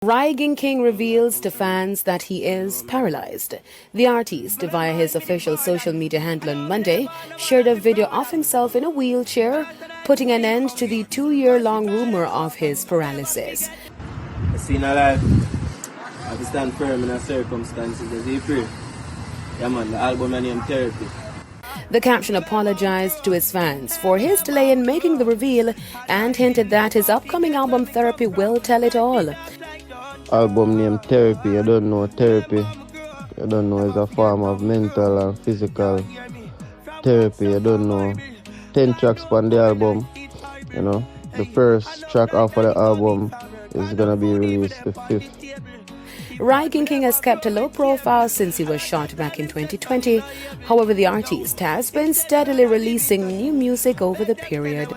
Rygin King reveals to fans that he is paralyzed. The artist, via his official social media handle on Monday, shared a video of himself in a wheelchair, putting an end to the 2-year-long rumor of his paralysis. I seen a life. I have to stand firm in our circumstances as he pray. Yeah man, the album named Therapy. The caption apologized to his fans for his delay in making the reveal and hinted that his upcoming album Therapy will tell it all. Album named Therapy, I don't know therapy. I don't know it's a form of mental and physical therapy. I don't know. 10 tracks on the album. You know, the first track off of the album is gonna be released the 5th. Rygin King has kept a low profile since he was shot back in 2020. However, the artist has been steadily releasing new music over the period.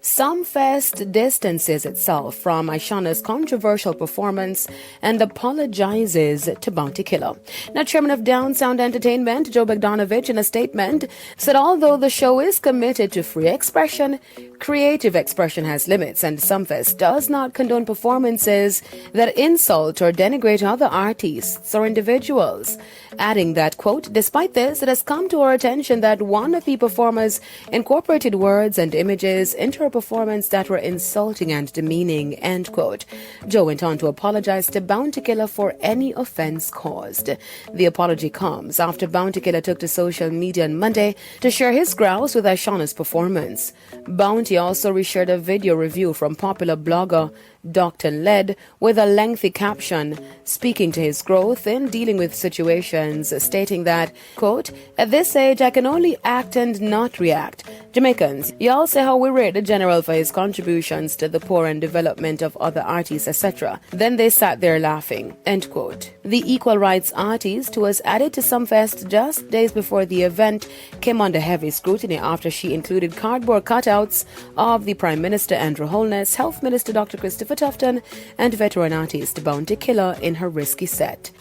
Sumfest distances itself from Ishana's controversial performance and apologizes to Bounty Killer. Now, Chairman of Down Sound Entertainment, Joe Bogdanovich, in a statement, said although the show is committed to free expression, creative expression has limits, and Sumfest does not condone performances that insult or denigrate other artists or individuals. Adding that, quote, despite this, it has come to our attention that one of the performers incorporated words and images into a performance that were insulting and demeaning, end quote. Joe went on to apologize to Bounty Killer for any offense caused. The apology comes after Bounty Killer took to social media on Monday to share his grouse with Ishana's performance. Bounty also reshared a video review from popular blogger Dr. Led with a lengthy caption speaking to his growth in dealing with situations, stating that, quote, at this age I can only act and not react. Jamaicans, y'all say how we rate the general for his contributions to the poor and development of other artists, etc. Then they sat there laughing, end quote. The equal rights artist, who was added to Sumfest just days before the event, came under heavy scrutiny after she included cardboard cutouts of the Prime Minister Andrew Holness, Health Minister Dr. Christopher Tufton, and veteran artist Bounty Killer in her risky set.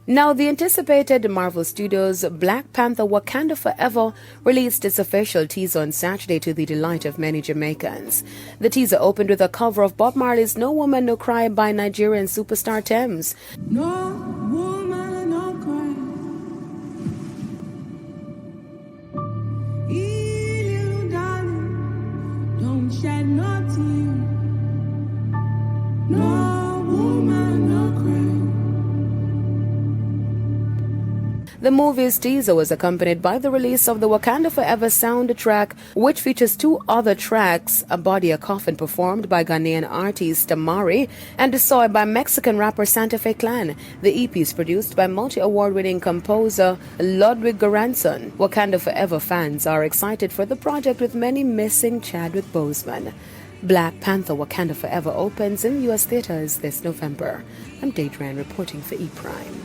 Now, the anticipated Marvel Studios' Black Panther Wakanda Forever released its official teaser on Saturday to the delight of many Jamaicans. The teaser opened with a cover of Bob Marley's No Woman No Cry by Nigerian superstar Thames. No woman no cry. Little darling, don't shed no tear. No woman no cry. The movie's teaser was accompanied by the release of the Wakanda Forever soundtrack, which features 2 other tracks, A Body, a Coffin, performed by Ghanaian artist Amari, and Soy by Mexican rapper Santa Fe Clan. The EP is produced by multi-award-winning composer Ludwig Göransson. Wakanda Forever fans are excited for the project, with many missing Chadwick Boseman. Black Panther Wakanda Forever opens in U.S. theaters this November. I'm Daedran reporting for E! Prime.